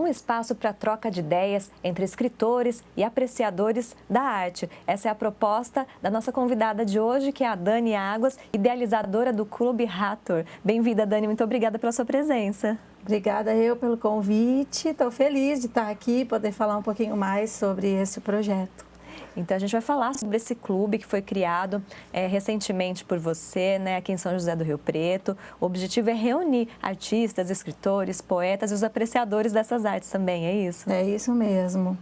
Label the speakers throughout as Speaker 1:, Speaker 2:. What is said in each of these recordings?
Speaker 1: um espaço para troca de ideias entre escritores e apreciadores da arte. Essa é a proposta da nossa convidada de hoje, que é a Dani Águas, idealizadora do Clube Hathor. Bem-vinda, Dani, muito obrigada pela sua presença.
Speaker 2: Obrigada eu pelo convite, estou feliz de estar aqui e poder falar um pouquinho mais sobre esse projeto.
Speaker 1: Então, a gente vai falar sobre esse clube que foi criado recentemente por você, né, aqui em São José do Rio Preto. O objetivo é reunir artistas, escritores, poetas e os apreciadores dessas artes também, é isso?
Speaker 2: É isso mesmo.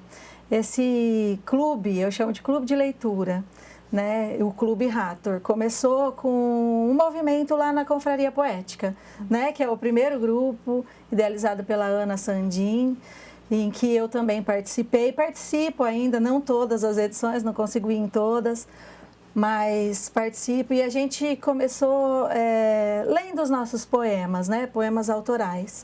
Speaker 2: Esse clube, eu chamo de clube de leitura, né? O Clube Hathor começou com um movimento lá na Confraria Poética, né? Que é o primeiro grupo idealizado pela Ana Sandin, em que eu também participo ainda, não todas as edições, não consigo ir em todas, mas participo. E a gente começou lendo os nossos poemas, né? Poemas autorais.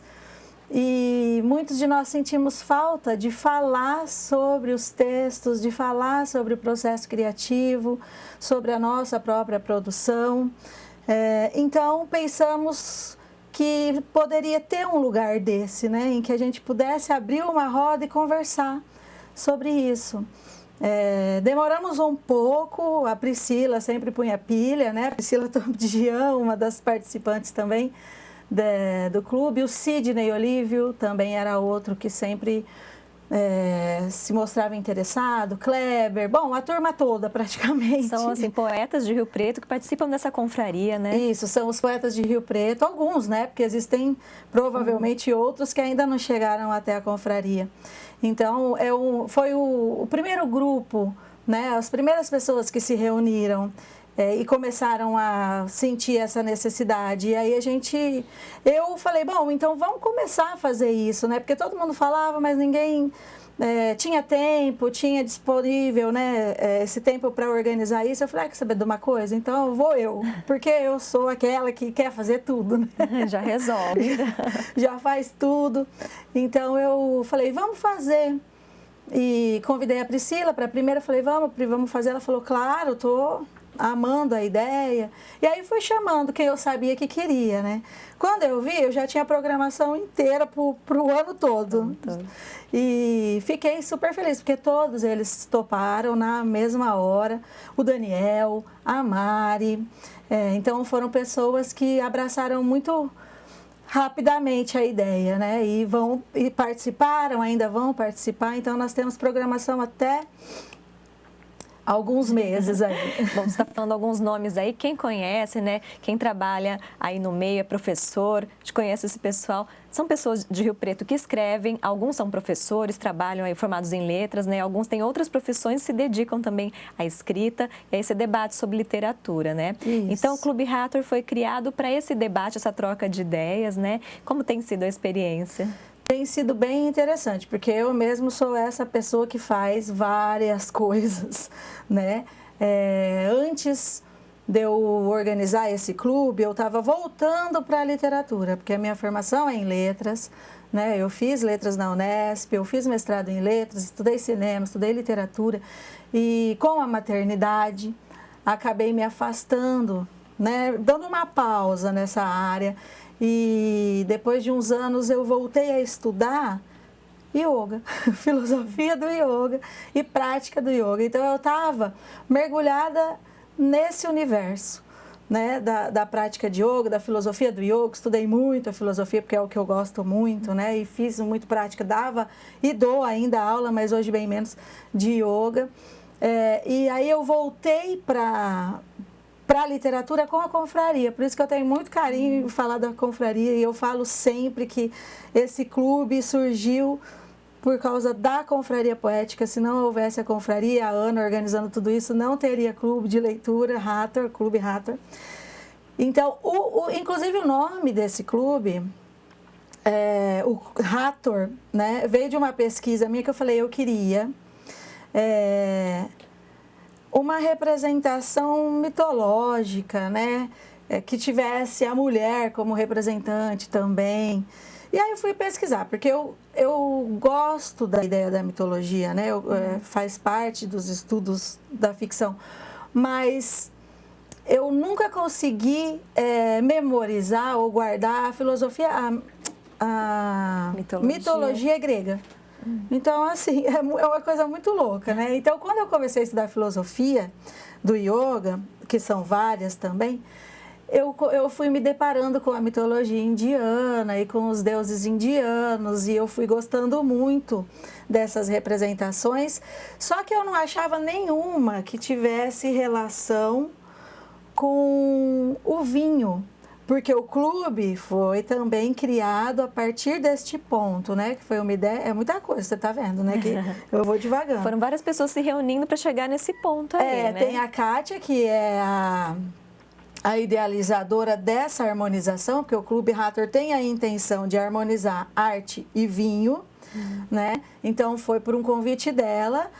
Speaker 2: E muitos de nós sentimos falta de falar sobre os textos, de falar sobre o processo criativo, sobre a nossa própria produção. Então, pensamos que poderia ter um lugar desse, né, em que a gente pudesse abrir uma roda e conversar sobre isso. Demoramos um pouco, a Priscila sempre punha pilha, né, a Priscila Tomdian, uma das participantes também do clube, o Sidney Olívio também era outro que sempre se mostrava interessado, Kleber, bom, a turma toda praticamente.
Speaker 1: São, assim, poetas de Rio Preto que participam dessa confraria, né?
Speaker 2: Isso, são os poetas de Rio Preto, alguns, né, porque existem provavelmente outros que ainda não chegaram até a confraria. Então, foi o primeiro grupo, né, as primeiras pessoas que se reuniram e começaram a sentir essa necessidade. E aí eu falei, bom, então vamos começar a fazer isso, né? Porque todo mundo falava, mas ninguém tinha tempo, tinha disponível, né, esse tempo para organizar isso. Eu falei, quer saber de uma coisa? Então vou eu, porque eu sou aquela que quer fazer tudo, né?
Speaker 1: Já resolve.
Speaker 2: Já faz tudo. Então eu falei, vamos fazer. E convidei a Priscila para a primeira, falei, vamos fazer. Ela falou, claro, estou amando a ideia. E aí fui chamando quem eu sabia que queria, né? Quando eu vi, eu já tinha a programação inteira para o ano todo. E fiquei super feliz, porque todos eles toparam na mesma hora. O Daniel, a Mari. Então foram pessoas que abraçaram muito rapidamente a ideia, né? E participaram, ainda vão participar. Então nós temos programação até alguns meses aí.
Speaker 1: Bom, você está falando alguns nomes aí, quem conhece, né? Quem trabalha aí no meio, é professor, te conhece esse pessoal. São pessoas de Rio Preto que escrevem, alguns são professores, trabalham aí formados em letras, né? Alguns têm outras profissões e se dedicam também à escrita e a esse debate sobre literatura, né?
Speaker 2: Isso.
Speaker 1: Então, o Clube Hathor foi criado para esse debate, essa troca de ideias, né? Como tem sido a experiência?
Speaker 2: Tem sido bem interessante, porque eu mesmo sou essa pessoa que faz várias coisas, né? Antes de eu organizar esse clube, eu estava voltando para a literatura, porque a minha formação é em letras, né? Eu fiz letras na Unesp, eu fiz mestrado em letras, estudei cinema, estudei literatura, e com a maternidade acabei me afastando, né? Dando uma pausa nessa área. E depois de uns anos eu voltei a estudar yoga, filosofia do yoga e prática do yoga. Então eu estava mergulhada nesse universo, né, da prática de yoga, da filosofia do yoga. Estudei muito a filosofia porque é o que eu gosto muito, né, e fiz muito prática, dava e dou ainda aula, mas hoje bem menos, de yoga. E aí eu voltei para a literatura com a confraria, por isso que eu tenho muito carinho em falar da confraria, e eu falo sempre que esse clube surgiu por causa da confraria poética. Se não houvesse a confraria, a Ana organizando tudo isso, não teria clube de leitura, Hathor, Clube Hathor. Então, inclusive o nome desse clube, o Hathor, né, veio de uma pesquisa minha que eu falei, eu queria uma representação mitológica, né? Que tivesse a mulher como representante também. E aí eu fui pesquisar, porque eu gosto da ideia da mitologia, né? Faz parte dos estudos da ficção, mas eu nunca consegui memorizar ou guardar a filosofia, a mitologia grega. Então, assim, é uma coisa muito louca, né? Então, quando eu comecei a estudar filosofia do yoga, que são várias também, eu fui me deparando com a mitologia indiana e com os deuses indianos, e eu fui gostando muito dessas representações, só que eu não achava nenhuma que tivesse relação com o vinho. Porque o clube foi também criado a partir deste ponto, né? Que foi uma ideia, é muita coisa, você tá vendo, né? Que eu vou devagando.
Speaker 1: Foram várias pessoas se reunindo para chegar nesse ponto aí, né?
Speaker 2: Tem a Kátia, que é a idealizadora dessa harmonização, porque o Clube Hathor tem a intenção de harmonizar arte e vinho, né? Então, foi por um convite dela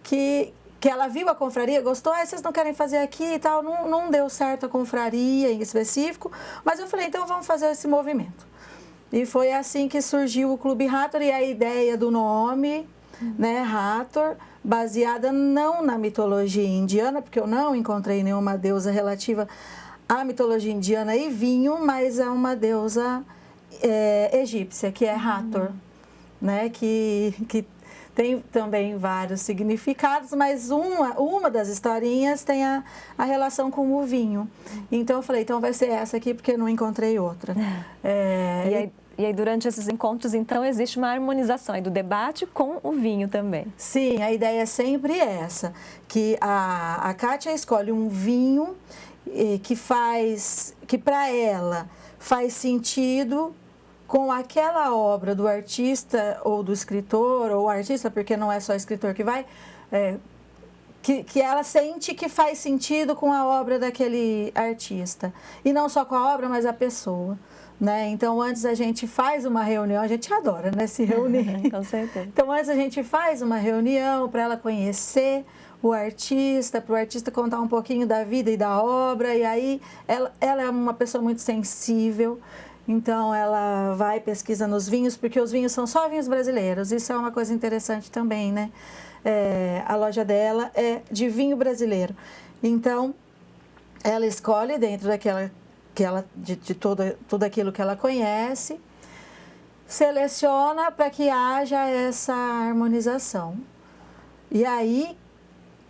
Speaker 2: que ela viu a confraria, gostou, vocês não querem fazer aqui e tal, não deu certo a confraria em específico, mas eu falei, então vamos fazer esse movimento. E foi assim que surgiu o Clube Hathor e a ideia do nome, né, Hathor, baseada não na mitologia indiana, porque eu não encontrei nenhuma deusa relativa à mitologia indiana e vinho, mas é uma deusa egípcia, que é Hathor, né, que tem também vários significados, mas uma das historinhas tem a relação com o vinho. Então, eu falei, então vai ser essa aqui, porque não encontrei outra.
Speaker 1: E aí, durante esses encontros, então, existe uma harmonização aí do debate com o vinho também.
Speaker 2: Sim, a ideia é sempre essa, que a Kátia escolhe um vinho que para ela faz sentido com aquela obra do artista ou do escritor, ou artista, porque não é só escritor que vai, que ela sente que faz sentido com a obra daquele artista. E não só com a obra, mas a pessoa. Né? Então, antes a gente faz uma reunião, a gente adora, né, se reunir.
Speaker 1: Com certeza.
Speaker 2: Então, antes a gente faz uma reunião para ela conhecer o artista, para o artista contar um pouquinho da vida e da obra, e aí ela é uma pessoa muito sensível. Então, ela vai, pesquisa nos vinhos, porque os vinhos são só vinhos brasileiros. Isso é uma coisa interessante também, né? A loja dela é de vinho brasileiro. Então, ela escolhe dentro daquela, de tudo aquilo que ela conhece, seleciona para que haja essa harmonização. E aí,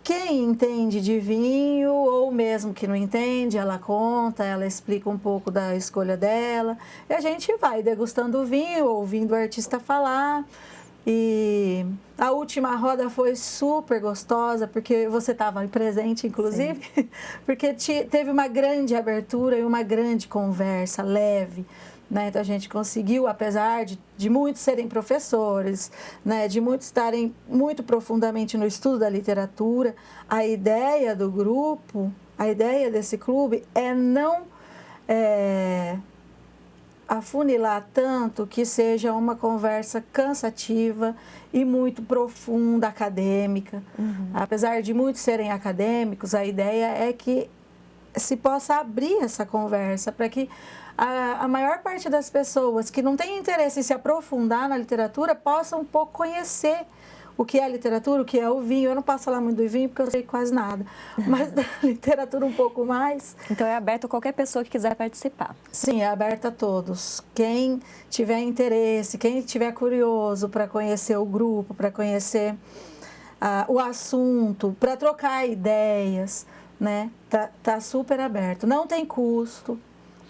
Speaker 2: quem entende de vinho, ou mesmo que não entende, ela conta, ela explica um pouco da escolha dela. E a gente vai degustando o vinho, ouvindo o artista falar. E a última roda foi super gostosa, porque você estava presente, inclusive, porque teve uma grande abertura e uma grande conversa leve. Né? Então, a gente conseguiu, apesar de muitos serem professores, né? De muitos estarem muito profundamente no estudo da literatura, a ideia do grupo, a ideia desse clube é não afunilar tanto que seja uma conversa cansativa e muito profunda, acadêmica. Apesar de muitos serem acadêmicos, a ideia é que se possa abrir essa conversa para que a maior parte das pessoas que não tem interesse em se aprofundar na literatura possam um pouco conhecer o que é a literatura, o que é o vinho. Eu não posso falar muito do vinho porque eu sei quase nada, mas da literatura um pouco mais.
Speaker 1: Então é aberto a qualquer pessoa que quiser participar.
Speaker 2: Sim, é aberto a todos. Quem tiver interesse, quem tiver curioso para conhecer o grupo, para conhecer o assunto, para trocar ideias, né? Tá super aberto. Não tem custo.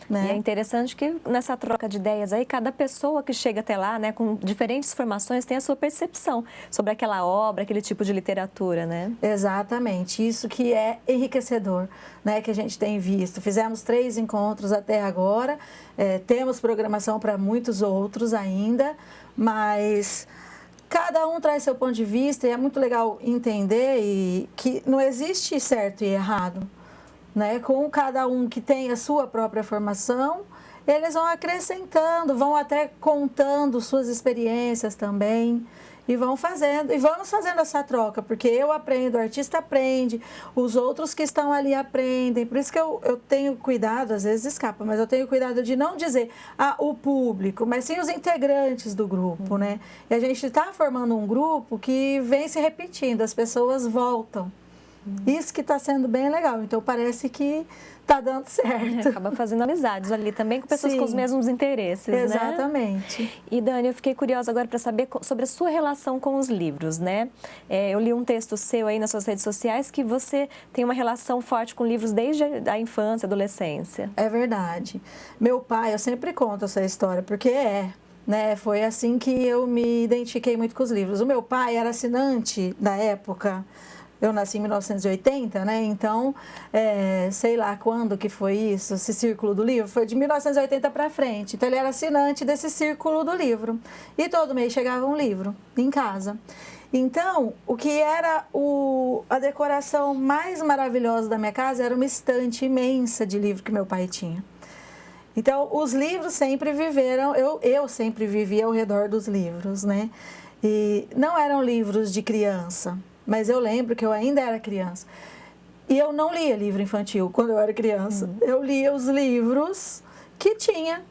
Speaker 2: Né?
Speaker 1: E é interessante que nessa troca de ideias aí, cada pessoa que chega até lá, né, com diferentes formações, tem a sua percepção sobre aquela obra, aquele tipo de literatura, né?
Speaker 2: Exatamente, isso que é enriquecedor, né, que a gente tem visto. Fizemos 3 encontros até agora, temos programação para muitos outros ainda, mas cada um traz seu ponto de vista e é muito legal entender que não existe certo e errado. Né? Com cada um que tem a sua própria formação, eles vão acrescentando, vão até contando suas experiências também e vamos fazendo essa troca, porque eu aprendo, o artista aprende, os outros que estão ali aprendem. Por isso que eu tenho cuidado, às vezes escapa, mas eu tenho cuidado de não dizer o público, mas sim os integrantes do grupo, né? E a gente está formando um grupo que vem se repetindo, as pessoas voltam. Isso que está sendo bem legal. Então, parece que está dando certo.
Speaker 1: Acaba fazendo amizades ali também com pessoas com os mesmos interesses, né?
Speaker 2: Exatamente.
Speaker 1: E, Dani, eu fiquei curiosa agora para saber sobre a sua relação com os livros, né? Eu li um texto seu aí nas suas redes sociais que você tem uma relação forte com livros desde a infância, adolescência.
Speaker 2: É verdade. Meu pai, eu sempre conto essa história, porque né? Foi assim que eu me identifiquei muito com os livros. O meu pai era assinante da época. Eu nasci em 1980, né? Então, sei lá quando que foi isso, esse círculo do livro, foi de 1980 para frente. Então, ele era assinante desse círculo do livro. E todo mês chegava um livro em casa. Então, o que era a decoração mais maravilhosa da minha casa era uma estante imensa de livro que meu pai tinha. Então, os livros sempre viveram, eu sempre vivia ao redor dos livros, né? E não eram livros de criança, mas eu lembro que eu ainda era criança. E eu não lia livro infantil quando eu era criança. Eu lia os livros que tinha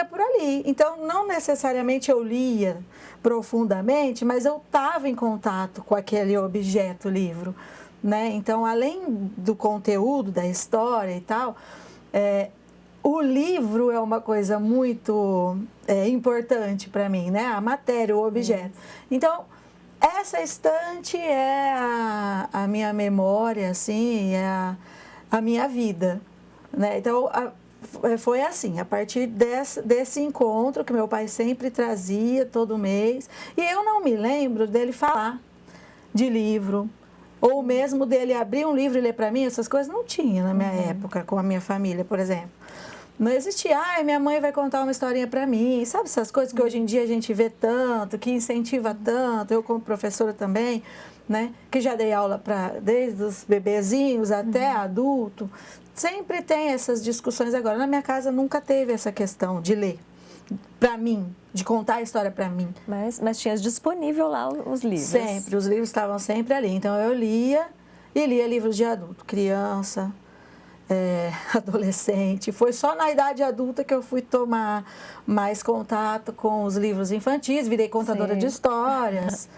Speaker 2: por ali. Então, não necessariamente eu lia profundamente, mas eu estava em contato com aquele objeto, livro, né? Então, além do conteúdo, da história e tal, o livro é uma coisa muito importante para mim, né? A matéria, o objeto. Então, essa estante é a minha memória, assim, é a minha vida, né? Então, foi assim, a partir desse encontro que meu pai sempre trazia todo mês. E eu não me lembro dele falar de livro, ou mesmo dele abrir um livro e ler para mim, essas coisas não tinha na minha época, com a minha família, por exemplo. Não existia, minha mãe vai contar uma historinha para mim, sabe essas coisas que hoje em dia a gente vê tanto, que incentiva tanto, eu como professora também, né, que já dei aula desde os bebezinhos até adulto, sempre tem essas discussões agora. Na minha casa nunca teve essa questão de ler para mim, de contar a história para mim.
Speaker 1: Mas tinha disponível lá os livros?
Speaker 2: Sempre, os livros estavam sempre ali, então eu lia livros de adulto, criança, adolescente. Foi só na idade adulta que eu fui tomar mais contato com os livros infantis, virei contadora de histórias.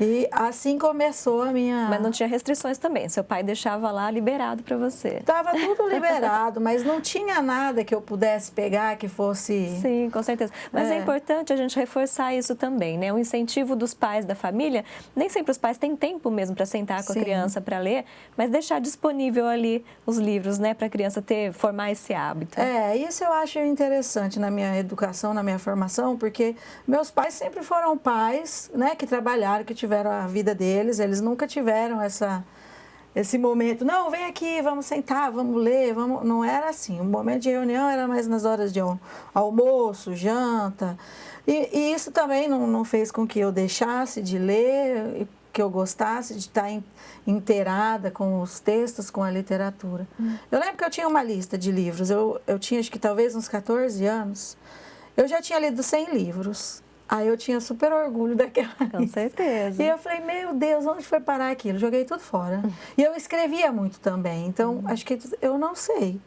Speaker 2: E assim começou a minha...
Speaker 1: Mas não tinha restrições também, seu pai deixava lá liberado para você.
Speaker 2: Estava tudo liberado, mas não tinha nada que eu pudesse pegar que fosse...
Speaker 1: Sim, com certeza. Mas é importante a gente reforçar isso também, né? O incentivo dos pais da família, nem sempre os pais têm tempo mesmo para sentar com a criança para ler, mas deixar disponível ali os livros, né? Para a criança formar esse hábito.
Speaker 2: Isso eu acho interessante na minha educação, na minha formação, porque meus pais sempre foram pais, né? Que trabalharam, que tiveram a vida deles, eles nunca tiveram esse momento, não, vem aqui, vamos sentar, vamos ler, não era assim, o momento de reunião era mais nas horas de almoço, janta, e isso também não fez com que eu deixasse de ler, que eu gostasse de estar inteirada com os textos, com a literatura. Eu lembro que eu tinha uma lista de livros, eu tinha acho que talvez uns 14 anos, eu já tinha lido 100 livros. Aí eu tinha super orgulho daquela lista.
Speaker 1: Com certeza.
Speaker 2: E eu falei, meu Deus, onde foi parar aquilo? Joguei tudo fora. E eu escrevia muito também, então acho que eu não sei.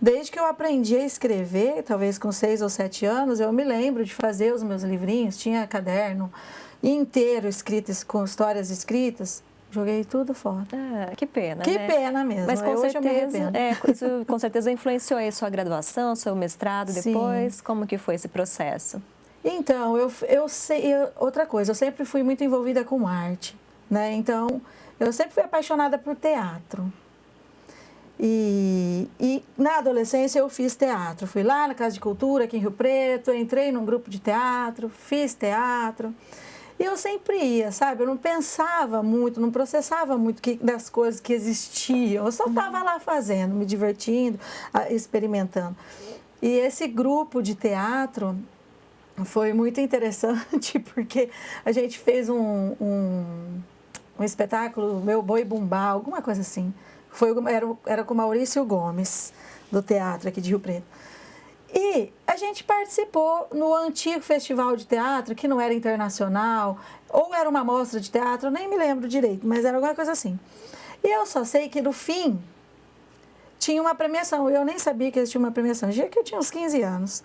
Speaker 2: Desde que eu aprendi a escrever, talvez com 6 ou 7 anos, eu me lembro de fazer os meus livrinhos, tinha caderno inteiro escrito, com histórias escritas. Joguei tudo fora.
Speaker 1: Que pena,
Speaker 2: Que pena mesmo.
Speaker 1: Mas com certeza,
Speaker 2: isso
Speaker 1: com certeza influenciou aí sua graduação, seu mestrado depois. Sim. Como que foi esse processo?
Speaker 2: Então, eu sei, outra coisa, eu sempre fui muito envolvida com arte, né? Então, eu sempre fui apaixonada por teatro. E na adolescência eu fiz teatro. Fui lá na Casa de Cultura, aqui em Rio Preto, entrei num grupo de teatro, fiz teatro. E eu sempre ia, sabe? Eu não pensava muito, não processava muito das coisas que existiam. Eu só estava lá fazendo, me divertindo, experimentando. E esse grupo de teatro foi muito interessante, porque a gente fez um espetáculo, Meu Boi Bumbá, alguma coisa assim. Era com Maurício Gomes, do teatro aqui de Rio Preto. E a gente participou no antigo festival de teatro, que não era internacional, ou era uma mostra de teatro, eu nem me lembro direito, mas era alguma coisa assim. E eu só sei que no fim tinha uma premiação, eu nem sabia que existia uma premiação, já que eu tinha uns 15 anos.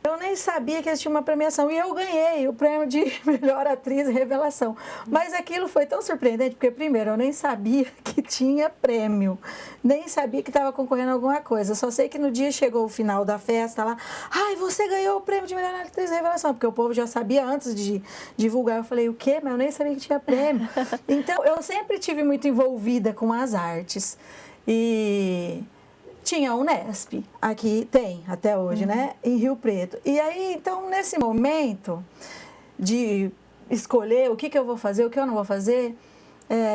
Speaker 2: Eu nem sabia que existia uma premiação. E eu ganhei o prêmio de melhor atriz revelação. Mas aquilo foi tão surpreendente, porque primeiro eu nem sabia que tinha prêmio. Nem sabia que estava concorrendo a alguma coisa. Só sei que no dia chegou o final da festa lá. Ai, você ganhou o prêmio de melhor atriz revelação. Porque o povo já sabia antes de divulgar. Eu falei, o quê? Mas eu nem sabia que tinha prêmio. Então, eu sempre tive muito envolvida com as artes. E tinha a Unesp, aqui tem até hoje, né? Em Rio Preto. E aí, então, nesse momento de escolher o que eu vou fazer, o que eu não vou fazer,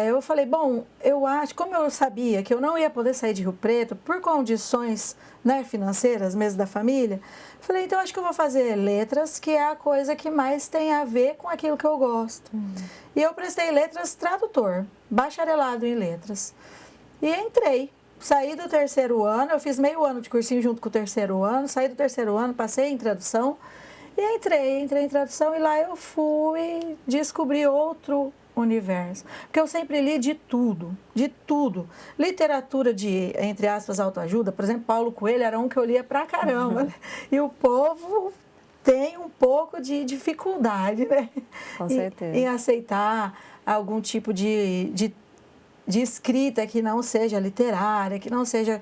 Speaker 2: eu falei, bom, eu acho, como eu sabia que eu não ia poder sair de Rio Preto por condições, né, financeiras, mesmo da família, falei, então acho que eu vou fazer letras, que é a coisa que mais tem a ver com aquilo que eu gosto. E eu prestei letras tradutor, bacharelado em letras. E entrei. Saí do terceiro ano, eu fiz meio ano de cursinho junto com o terceiro ano, saí do terceiro ano, passei em tradução e entrei em tradução e lá eu fui descobrir outro universo. Porque eu sempre li de tudo, de tudo. Literatura de, entre aspas, autoajuda, por exemplo, Paulo Coelho era um que eu lia pra caramba, né? E o povo tem um pouco de dificuldade, né?
Speaker 1: Com certeza.
Speaker 2: Em aceitar algum tipo de escrita que não seja literária, que não seja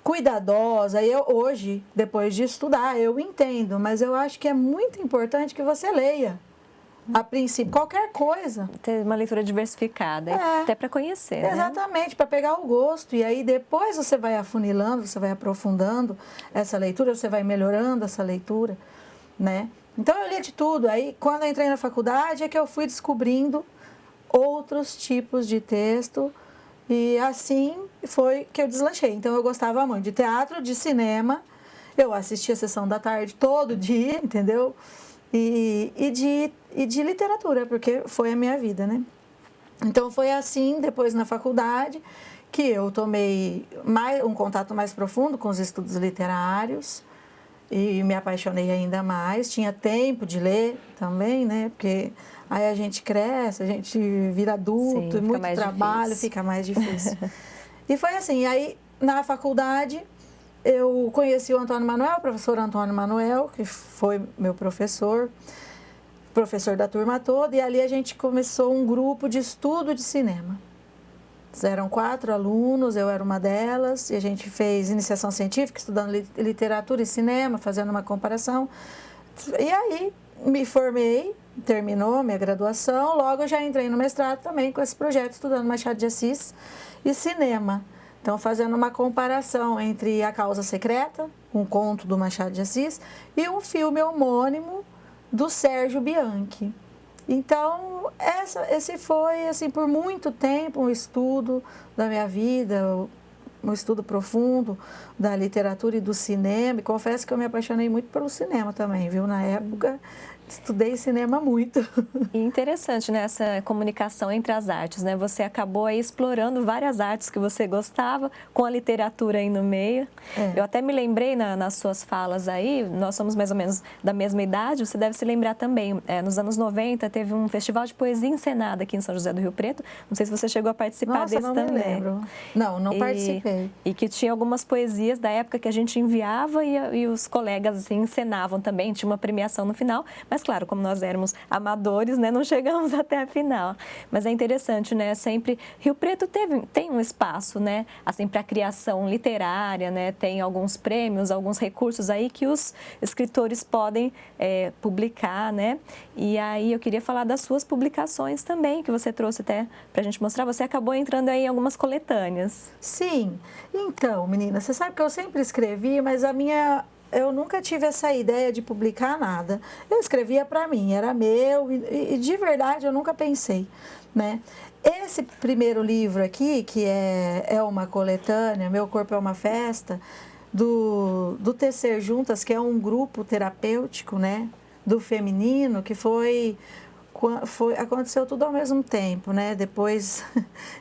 Speaker 2: cuidadosa. Eu, hoje, depois de estudar, eu entendo, mas eu acho que é muito importante que você leia, a princípio, qualquer coisa.
Speaker 1: Ter uma leitura diversificada, até para conhecer, né?
Speaker 2: Exatamente, para pegar o gosto. E aí depois você vai afunilando, você vai aprofundando essa leitura, você vai melhorando essa leitura, né? Então eu li de tudo. Aí quando eu entrei na faculdade é que eu fui descobrindo outros tipos de texto e assim foi que eu deslanchei. Então eu gostava muito de teatro, de cinema, eu assistia a sessão da tarde todo dia, entendeu? E de literatura, porque foi a minha vida, né? Então foi assim, depois na faculdade, que eu tomei um contato mais profundo com os estudos literários e me apaixonei ainda mais. Tinha tempo de ler também, né? Porque aí a gente cresce, a gente vira adulto,
Speaker 1: Sim,
Speaker 2: muito trabalho,
Speaker 1: difícil.
Speaker 2: fica mais difícil. E foi assim, aí na faculdade eu conheci o Antônio Manuel, o professor Antônio Manuel, que foi meu professor da turma toda, e ali a gente começou um grupo de estudo de cinema. Eram 4 alunos, eu era uma delas, e a gente fez iniciação científica, estudando literatura e cinema, fazendo uma comparação. E aí me formei, terminou minha graduação, logo eu já entrei no mestrado também com esse projeto, estudando Machado de Assis e cinema. Então, fazendo uma comparação entre A Causa Secreta, um conto do Machado de Assis, e um filme homônimo do Sérgio Bianchi. Então, esse foi, assim, por muito tempo, um estudo da minha vida, um estudo profundo da literatura e do cinema. E confesso que eu me apaixonei muito pelo cinema também, viu? Na época, estudei cinema muito.
Speaker 1: E interessante, né, essa comunicação entre as artes, né? Você acabou aí explorando várias artes que você gostava, com a literatura aí no meio. Eu até me lembrei nas suas falas aí, nós somos mais ou menos da mesma idade, você deve se lembrar também, nos anos 90 teve um festival de poesia encenada aqui em São José do Rio Preto, não sei se você chegou a participar.
Speaker 2: Nossa,
Speaker 1: desse
Speaker 2: não
Speaker 1: também.
Speaker 2: Me lembro. Não participei.
Speaker 1: E que tinha algumas poesias da época que a gente enviava e os colegas assim, encenavam também, tinha uma premiação no final, mas claro, como nós éramos amadores, né, não chegamos até a final. Mas é interessante, né, sempre Rio Preto tem um espaço, né, assim, para criação literária, né, tem alguns prêmios, alguns recursos aí que os escritores podem publicar, né, e aí eu queria falar das suas publicações também, que você trouxe até para a gente mostrar, você acabou entrando aí em algumas coletâneas.
Speaker 2: Sim, então, menina, você sabe que eu sempre escrevi, mas eu nunca tive essa ideia de publicar nada. Eu escrevia para mim, era meu e de verdade eu nunca pensei, né? Esse primeiro livro aqui, que é uma coletânea, Meu Corpo é uma Festa, do Tecer Juntas, que é um grupo terapêutico, né? Do feminino, que aconteceu tudo ao mesmo tempo, né? Depois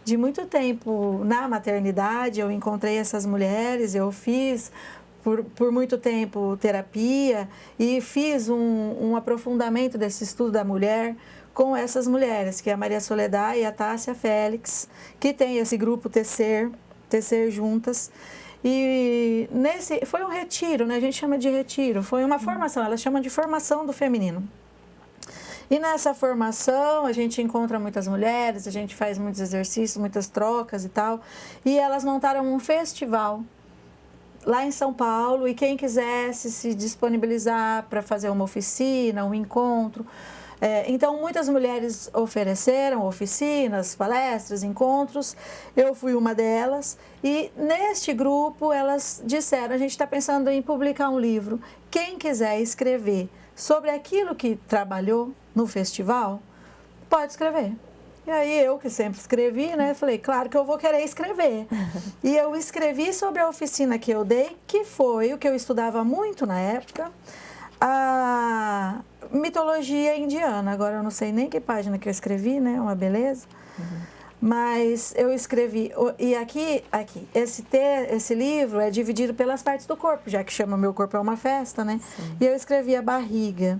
Speaker 2: de muito tempo na maternidade, eu encontrei essas mulheres, eu fiz por muito tempo terapia e fiz um aprofundamento desse estudo da mulher com essas mulheres, que é a Maria Soledad e a Tássia Félix, que tem esse grupo Tecer Juntas. E foi um retiro, né? A gente chama de retiro, foi uma formação, elas chamam de formação do feminino. E nessa formação a gente encontra muitas mulheres, a gente faz muitos exercícios, muitas trocas e tal. E elas montaram um festival lá em São Paulo, e quem quisesse se disponibilizar para fazer uma oficina, um encontro. Então, muitas mulheres ofereceram oficinas, palestras, encontros. Eu fui uma delas. E neste grupo, elas disseram, a gente está pensando em publicar um livro. Quem quiser escrever sobre aquilo que trabalhou no festival, pode escrever. E aí eu, que sempre escrevi, né, falei, claro que eu vou querer escrever. E eu escrevi sobre a oficina que eu dei, que foi o que eu estudava muito na época, a mitologia indiana. Agora eu não sei nem que página que eu escrevi, né, uma beleza. Mas eu escrevi, e aqui esse livro é dividido pelas partes do corpo, já que chama Meu Corpo é uma Festa, né? Sim. E eu escrevi a barriga.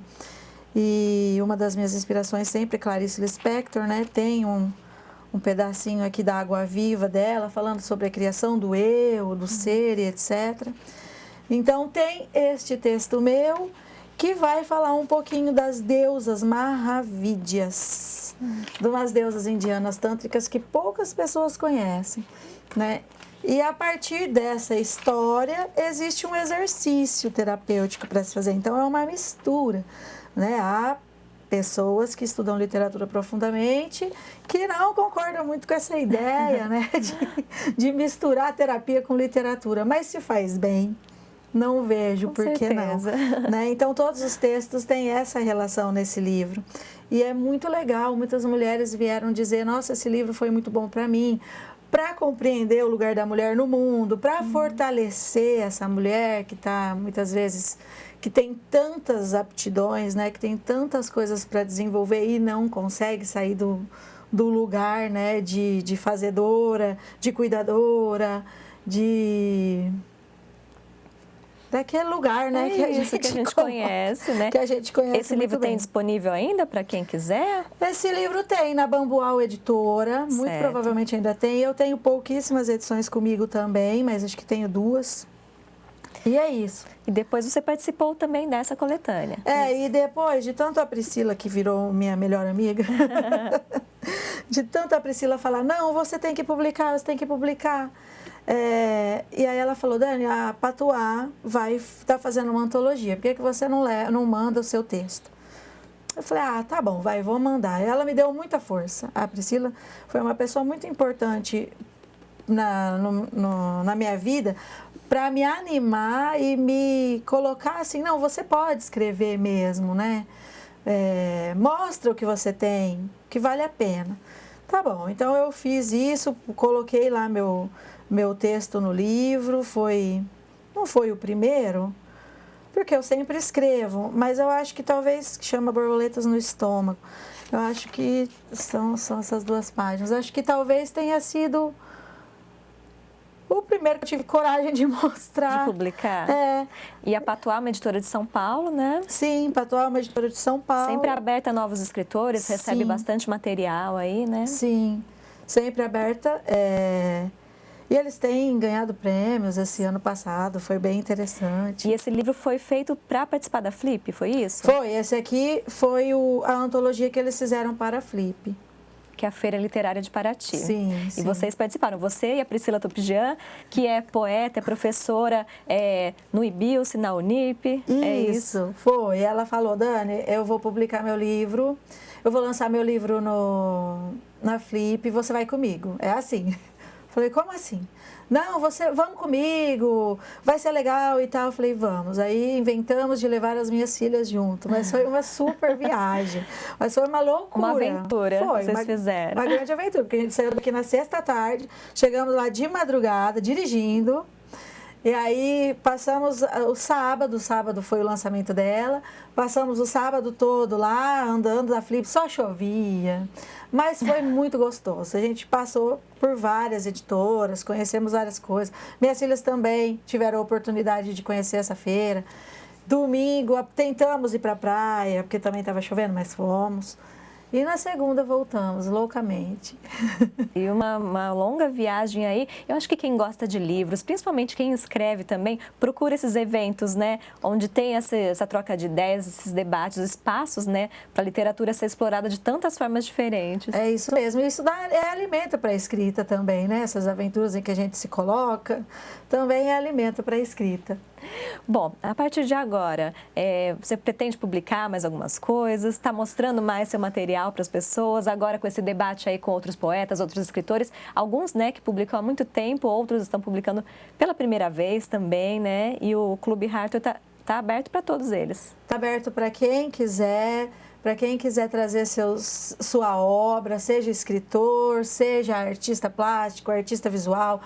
Speaker 2: E uma das minhas inspirações sempre, Clarice Lispector, né? Tem um pedacinho aqui da Água Viva dela, falando sobre a criação do eu, do ser e etc. Então, tem este texto meu que vai falar um pouquinho das deusas Mahavidyas, de umas deusas indianas tântricas que poucas pessoas conhecem, né? E a partir dessa história, existe um exercício terapêutico para se fazer. Então, é uma mistura, né? Há pessoas que estudam literatura profundamente que não concordam muito com essa ideia, né? de misturar a terapia com literatura, mas se faz bem, não vejo por que não, né? Então, todos os textos têm essa relação nesse livro. E é muito legal, muitas mulheres vieram dizer, nossa, esse livro foi muito bom para mim, para compreender o lugar da mulher no mundo, para fortalecer essa mulher que está, muitas vezes, que tem tantas aptidões, né, que tem tantas coisas para desenvolver e não consegue sair do lugar, né, de fazedora, de cuidadora, daquele lugar, né,
Speaker 1: que a gente conhece, né?
Speaker 2: Que a gente conhece.
Speaker 1: Esse livro tem disponível ainda para quem quiser?
Speaker 2: Esse livro tem na Bambual Editora, muito provavelmente ainda tem. Eu tenho pouquíssimas edições comigo também, mas acho que tenho 2. E é isso.
Speaker 1: E depois você participou também dessa coletânea.
Speaker 2: E depois de tanto a Priscila, que virou minha melhor amiga, de tanto a Priscila falar, não, você tem que publicar, você tem que publicar. E aí ela falou, Dani, a Patuá vai estar fazendo uma antologia, por que você não manda o seu texto? Eu falei, tá bom, vou mandar. E ela me deu muita força. A Priscila foi uma pessoa muito importante na minha vida para me animar e me colocar assim, não, você pode escrever mesmo, né? Mostra o que você tem, que vale a pena. Tá bom, então eu fiz isso, coloquei lá meu texto no livro, não foi o primeiro, porque eu sempre escrevo, mas eu acho que talvez, que chama Borboletas no Estômago, eu acho que são essas 2 páginas, acho que talvez tenha sido o primeiro que eu tive coragem de mostrar.
Speaker 1: De publicar? E a Patuá é uma editora de São Paulo, né?
Speaker 2: Sim, Patuá é uma editora de São Paulo.
Speaker 1: Sempre aberta a novos escritores, recebe bastante material aí, né?
Speaker 2: Sim, sempre aberta. E eles têm ganhado prêmios esse ano passado, foi bem interessante.
Speaker 1: E esse livro foi feito para participar da Flip, foi isso?
Speaker 2: Foi, esse aqui foi a antologia que eles fizeram para a Flip.
Speaker 1: Que é a Feira Literária de Paraty.
Speaker 2: Sim.
Speaker 1: E vocês participaram, você e a Priscila Topijan, que é poeta, é professora no IBILS, na Unip.
Speaker 2: Isso, foi. Ela falou, Dani, eu vou publicar meu livro, eu vou lançar meu livro na Flip, você vai comigo. É assim. Falei, como assim? Não, vamos comigo, vai ser legal e tal. Eu falei, vamos. Aí inventamos de levar as minhas filhas junto, mas foi uma super viagem. Mas foi uma loucura.
Speaker 1: Uma aventura vocês fizeram.
Speaker 2: Uma grande aventura, porque a gente saiu daqui na sexta-tarde, chegamos lá de madrugada, dirigindo. E aí passamos o sábado foi o lançamento dela, passamos o sábado todo lá, andando na Flip, só chovia, mas foi muito gostoso. A gente passou por várias editoras, conhecemos várias coisas. Minhas filhas também tiveram a oportunidade de conhecer essa feira. Domingo, tentamos ir para a praia, porque também estava chovendo, mas fomos. E na segunda voltamos, loucamente.
Speaker 1: E uma longa viagem aí. Eu acho que quem gosta de livros, principalmente quem escreve também, procura esses eventos, né? Onde tem essa troca de ideias, esses debates, espaços, né? Para a literatura ser explorada de tantas formas diferentes.
Speaker 2: É isso mesmo. Isso é alimento para a escrita também, né? Essas aventuras em que a gente se coloca, também é alimento para a escrita.
Speaker 1: Bom, a partir de agora, você pretende publicar mais algumas coisas? Está mostrando mais seu material para as pessoas? Agora com esse debate aí com outros poetas, outros escritores, alguns, né, que publicam há muito tempo, outros estão publicando pela primeira vez também, né? E o Clube Hartor está aberto para todos eles.
Speaker 2: Está aberto para quem quiser. Para quem quiser trazer sua obra, seja escritor, seja artista plástico, artista visual,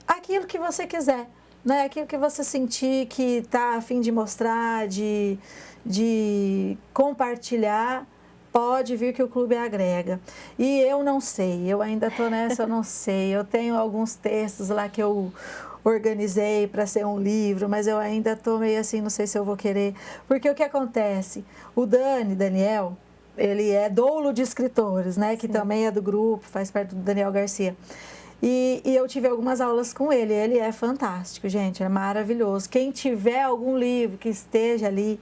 Speaker 2: aquilo que você quiser. Né? Aquilo que você sentir que está a fim de mostrar, de compartilhar, pode vir que o clube agrega. E eu não sei, eu ainda estou nessa, eu não sei. Eu tenho alguns textos lá que eu organizei para ser um livro, mas eu ainda estou meio assim, não sei se eu vou querer. Porque o que acontece? O Daniel, ele é doulo de escritores, né? Que também é do grupo, faz parte do Daniel Garcia. E eu tive algumas aulas com ele. Ele é fantástico, gente, é maravilhoso. Quem tiver algum livro que esteja ali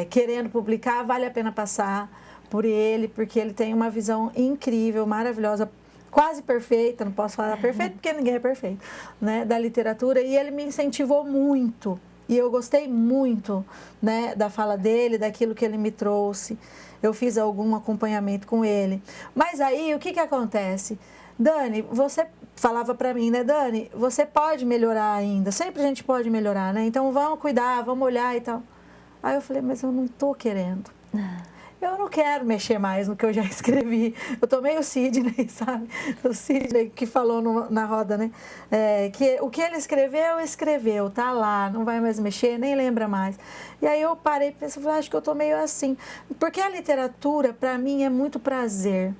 Speaker 2: querendo publicar, vale a pena passar por ele, porque ele tem uma visão incrível, maravilhosa, quase perfeita, não posso falar perfeito porque ninguém é perfeito, né, da literatura. E ele me incentivou muito. E eu gostei muito, né, da fala dele, daquilo que ele me trouxe. Eu fiz algum acompanhamento com ele. Mas aí, o que acontece? Dani, você falava para mim, né, Dani, você pode melhorar ainda, sempre a gente pode melhorar, né, então vamos cuidar, vamos olhar e tal. Aí eu falei, mas eu não tô querendo, eu não quero mexer mais no que eu já escrevi, eu tô meio Sidney, sabe, o Sidney que falou na roda, né, que o que ele escreveu, tá lá, não vai mais mexer, nem lembra mais. E aí eu parei e pensei, acho que eu tô meio assim, porque a literatura para mim é muito prazer.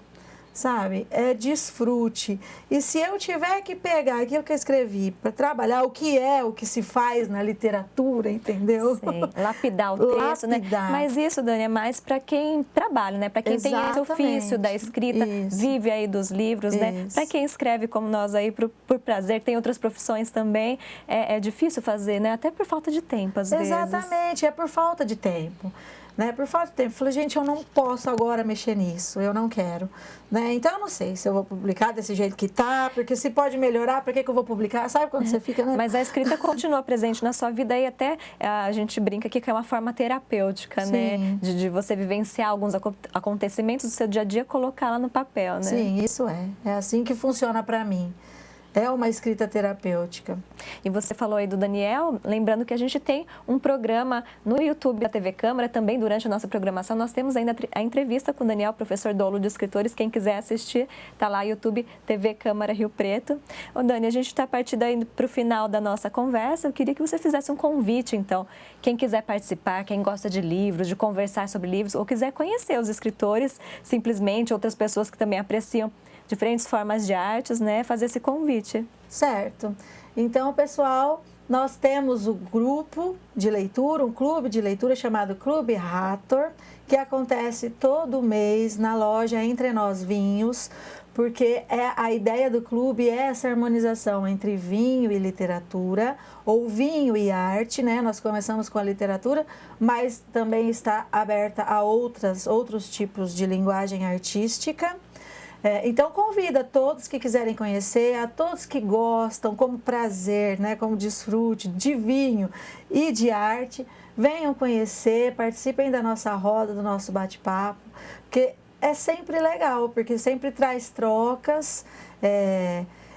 Speaker 2: Sabe? É desfrute. E se eu tiver que pegar aquilo que eu escrevi para trabalhar o que se faz na literatura, entendeu?
Speaker 1: Sim, lapidar o texto,
Speaker 2: lapidar.
Speaker 1: Né? Mas isso, Dani, é mais para quem trabalha, né? Para quem tem esse ofício da escrita, vive aí dos livros, né? Para quem escreve como nós aí por prazer, tem outras profissões também, é difícil fazer, né? Até por falta de tempo, às vezes.
Speaker 2: Exatamente, é por falta de tempo. Né, por falta de tempo, eu falei, gente, eu não posso agora mexer nisso, eu não quero, né, então eu não sei se eu vou publicar desse jeito que tá, porque se pode melhorar, por que eu vou publicar, sabe quando você fica, né?
Speaker 1: Mas a escrita continua presente na sua vida e até a gente brinca aqui que é uma forma terapêutica, né, de você vivenciar alguns acontecimentos do seu dia a dia, colocar lá no papel, né?
Speaker 2: Sim, isso é assim que funciona para mim. É uma escrita terapêutica.
Speaker 1: E você falou aí do Daniel, lembrando que a gente tem um programa no YouTube da TV Câmara, também durante a nossa programação, nós temos ainda a entrevista com o Daniel, professor doulo de escritores, quem quiser assistir, tá lá, YouTube TV Câmara Rio Preto. Ô Dani, a gente está partindo aí para o final da nossa conversa, eu queria que você fizesse um convite, então, quem quiser participar, quem gosta de livros, de conversar sobre livros, ou quiser conhecer os escritores, simplesmente, outras pessoas que também apreciam diferentes formas de artes, né, fazer esse convite.
Speaker 2: Certo. Então, pessoal, nós temos o grupo de leitura, um clube de leitura chamado Clube Hartor, que acontece todo mês na loja Entre Nós Vinhos, porque a ideia do clube é essa harmonização entre vinho e literatura, ou vinho e arte, né? Nós começamos com a literatura, mas também está aberta a outros tipos de linguagem artística. Então, convido a todos que quiserem conhecer, a todos que gostam como prazer, né, como desfrute de vinho e de arte, venham conhecer, participem da nossa roda, do nosso bate-papo, porque é sempre legal, porque sempre traz trocas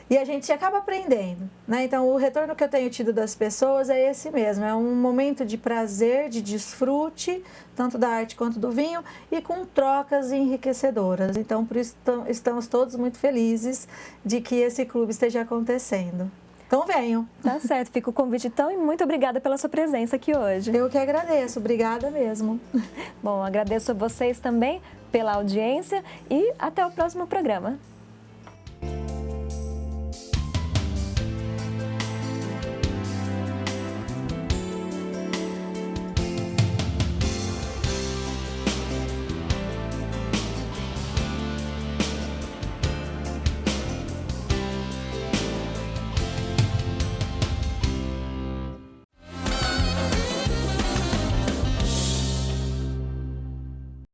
Speaker 2: e a gente acaba aprendendo, né? Então, o retorno que eu tenho tido das pessoas é esse mesmo, é um momento de prazer, de desfrute, tanto da arte quanto do vinho, e com trocas enriquecedoras. Então, por isso estamos todos muito felizes de que esse clube esteja acontecendo. Então, venham.
Speaker 1: Tá certo, fica o convite então e muito obrigada pela sua presença aqui hoje.
Speaker 2: Eu que agradeço, obrigada mesmo.
Speaker 1: Bom, agradeço a vocês também pela audiência e até o próximo programa.